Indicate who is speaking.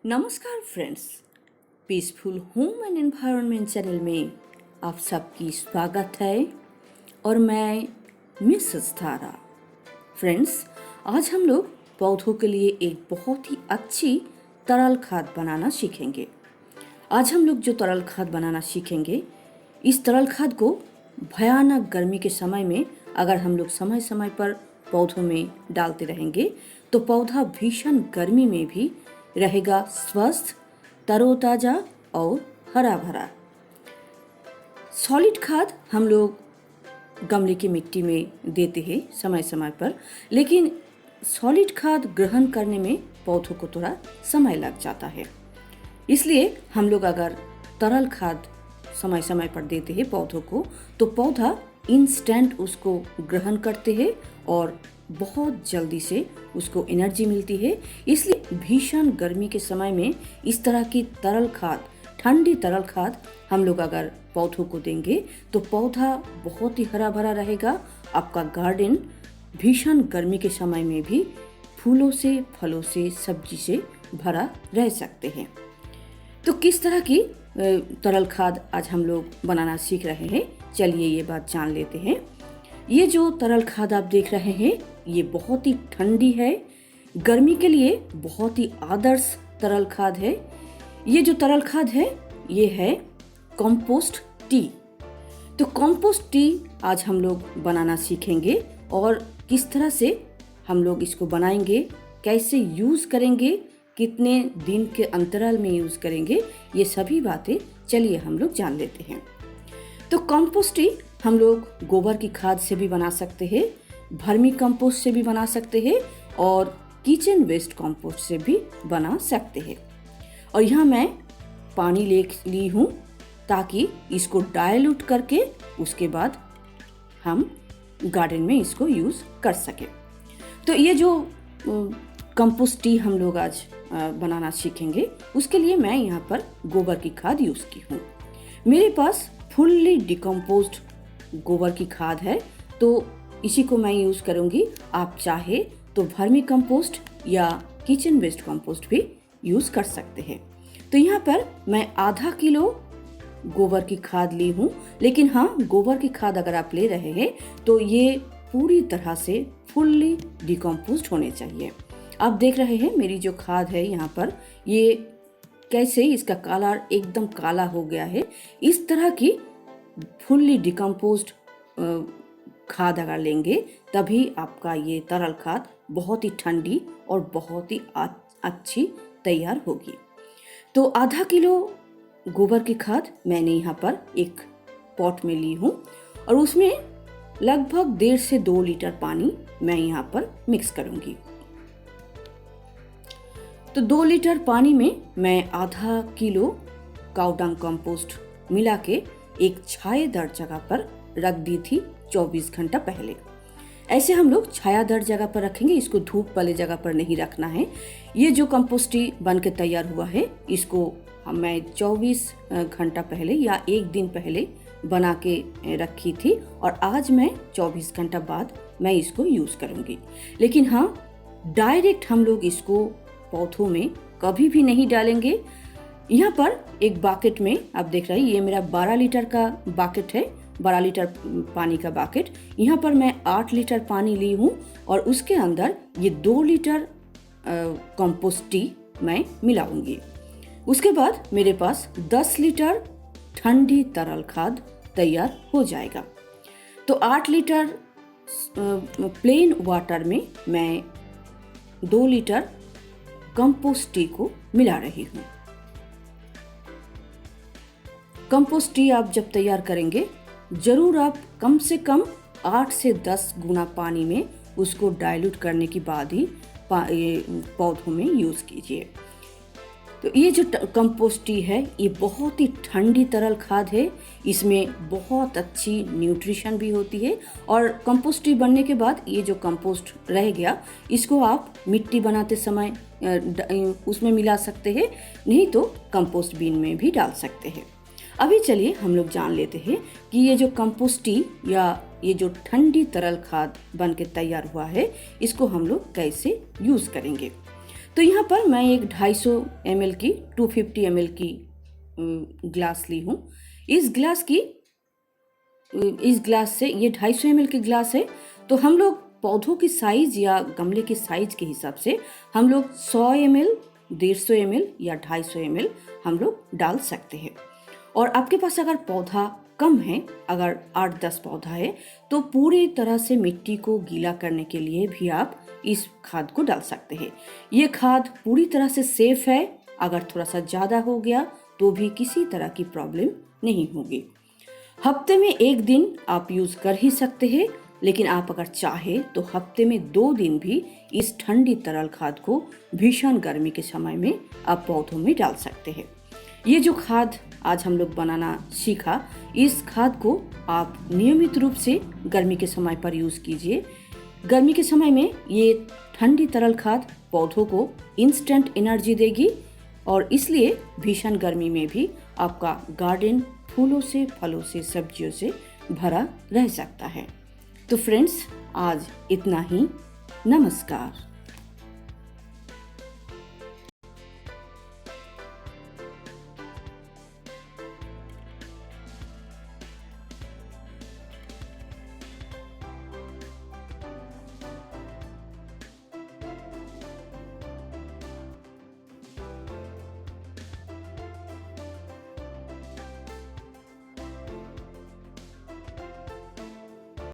Speaker 1: नमस्कार friends, peaceful home and environment channel में आप सबकी स्वागत है और मैं मिसेस तारा। फ्रेंड्स, आज हम लोग पौधों के लिए एक बहुत ही अच्छी तरल खाद बनाना सीखेंगे। आज हम लोग जो तरल खाद बनाना सीखेंगे, इस तरल खाद को भयानक गर्मी के समय में अगर हम लोग समय समय पर पौधों में डालते रहेंगे तो पौधा भीषण गर्मी में भी रहेगा स्वस्थ, तरोताजा और हरा भरा। सॉलिड खाद हम लोग गमले की मिट्टी में देते हैं समय समय पर, लेकिन सॉलिड खाद ग्रहण करने में पौधों को थोड़ा समय लग जाता है। इसलिए हम लोग अगर तरल खाद समय समय पर देते हैं पौधों को, तो पौधा इंस्टेंट उसको ग्रहण करते हैं और बहुत जल्दी से उसको एनर्जी मिलती है। इसलिए भीषण गर्मी के समय में इस तरह की तरल खाद, ठंडी तरल खाद हम लोग अगर पौधों को देंगे तो पौधा बहुत ही हरा भरा रहेगा। आपका गार्डन भीषण गर्मी के समय में भी फूलों से, फलों से, सब्जी से भरा रह सकते हैं। तो किस तरह की तरल खाद आज हम लोग बनाना सीख रहे हैं, चलिए ये बात जान लेते हैं। ये जो तरल खाद आप देख रहे हैं, ये बहुत ही ठंडी है, गर्मी के लिए बहुत ही आदर्श तरल खाद है। ये जो तरल खाद है, ये है कंपोस्ट टी। तो कंपोस्ट टी आज हम लोग बनाना सीखेंगे और किस तरह से हम लोग इसको बनाएंगे, कैसे यूज़ करेंगे, कितने दिन के अंतराल में यूज़ करेंगे, ये सभी बातें चलिए हम लोग जान लेते हैं। तो कंपोस्ट टी हम लोग गोबर की खाद से भी बना सकते हैं, वर्मी कंपोस्ट से भी बना सकते हैं और किचन वेस्ट कंपोस्ट से भी बना सकते हैं। और यहाँ मैं पानी ले ली हूँ ताकि इसको डाइल्यूट करके उसके बाद हम गार्डन में इसको यूज़ कर सकें। तो ये जो कंपोस्ट टी हम लोग आज बनाना सीखेंगे, उसके लिए मैं यहाँ पर गोबर की खाद यूज़ की हूँ। मेरे पास फुल्ली डिकम्पोज्ड गोबर की खाद है, तो इसी को मैं यूज़ करूँगी। आप चाहे तो वर्मी कंपोस्ट या किचन वेस्ट कंपोस्ट भी यूज़ कर सकते हैं। तो यहाँ पर मैं आधा किलो गोबर की खाद ली हूँ, लेकिन हाँ, गोबर की खाद अगर आप ले रहे हैं तो ये पूरी तरह से फुल्ली डिकम्पोज्ड होने चाहिए। आप देख रहे हैं मेरी जो खाद है यहाँ पर, ये कैसे इसका कलर एकदम काला हो गया है। इस तरह की फुल्ली डिकम्पोज्ड खाद अगर लेंगे तभी आपका ये तरल खाद बहुत ही ठंडी और बहुत ही अच्छी तैयार होगी। तो आधा किलो गोबर की खाद मैंने यहाँ पर एक पॉट में ली हूँ और उसमें लगभग 1.5 से 2 लीटर पानी मैं यहाँ पर मिक्स करूँगी। तो 2 लीटर पानी में मैं आधा किलो काउडंग कंपोस्ट मिला के एक छायादार जगह पर रख दी थी 24 घंटा पहले। ऐसे हम लोग छायादार जगह पर रखेंगे, इसको धूप वाले जगह पर नहीं रखना है। ये जो कंपोस्ट टी बन के तैयार हुआ है, इसको मैं 24 घंटा पहले या एक दिन पहले बना के रखी थी और आज मैं 24 घंटा बाद मैं इसको यूज़ करूँगी। लेकिन हाँ, डायरेक्ट हम लोग इसको पौधों में कभी भी नहीं डालेंगे। यहाँ पर एक बाकेट में आप देख रहे हैं, ये मेरा 12 लीटर का बाकेट है, 12 लीटर पानी का बाकेट। यहाँ पर मैं 8 लीटर पानी ली हूँ और उसके अंदर ये 2 लीटर कंपोस्ट टी मैं मिलाऊंगी। उसके बाद मेरे पास 10 लीटर ठंडी तरल खाद तैयार हो जाएगा। तो 8 लीटर प्लेन वाटर में मैं 2 लीटर कंपोस्ट टी को मिला रही हूँ। कंपोस्ट टी आप जब तैयार करेंगे, जरूर आप कम से कम 8 से 10 गुना पानी में उसको डाइल्यूट करने के बाद ही पौधों में यूज़ कीजिए। तो ये जो कंपोस्ट टी है, ये बहुत ही ठंडी तरल खाद है, इसमें बहुत अच्छी न्यूट्रिशन भी होती है। और कंपोस्ट टी बनने के बाद ये जो कंपोस्ट रह गया, इसको आप मिट्टी बनाते समय उसमें मिला सकते हैं, नहीं तो कंपोस्ट बिन में भी डाल सकते हैं। अभी चलिए हम लोग जान लेते हैं कि ये जो कंपोस्ट टी या ये जो ठंडी तरल खाद बन के तैयार हुआ है, इसको हम लोग कैसे यूज़ करेंगे। तो यहाँ पर मैं एक 250 ml की 250 ml की ग्लास ली हूँ। इस ग्लास से, ये 250 ml की ग्लास है, तो हम लोग पौधों की साइज या गमले के साइज के हिसाब से हम लोग 100 ml, 150 ml या 250 ml हम लोग डाल सकते हैं। और आपके पास अगर पौधा कम है, अगर 8-10 पौधा है, तो पूरी तरह से मिट्टी को गीला करने के लिए भी आप इस खाद को डाल सकते हैं। ये खाद पूरी तरह से सेफ है, अगर थोड़ा सा ज़्यादा हो गया तो भी किसी तरह की प्रॉब्लम नहीं होगी। हफ्ते में 1 दिन आप यूज़ कर ही सकते हैं, लेकिन आप अगर चाहे तो हफ्ते में 2 दिन भी इस ठंडी तरल खाद को भीषण गर्मी के समय में आप पौधों में डाल सकते हैं। ये जो खाद आज हम लोग बनाना सीखा, इस खाद को आप नियमित रूप से गर्मी के समय पर यूज़ कीजिए। गर्मी के समय में ये ठंडी तरल खाद पौधों को इंस्टेंट एनर्जी देगी और इसलिए भीषण गर्मी में भी आपका गार्डन फूलों से, फलों से, सब्जियों से भरा रह सकता है। तो फ्रेंड्स, आज इतना ही। नमस्कार।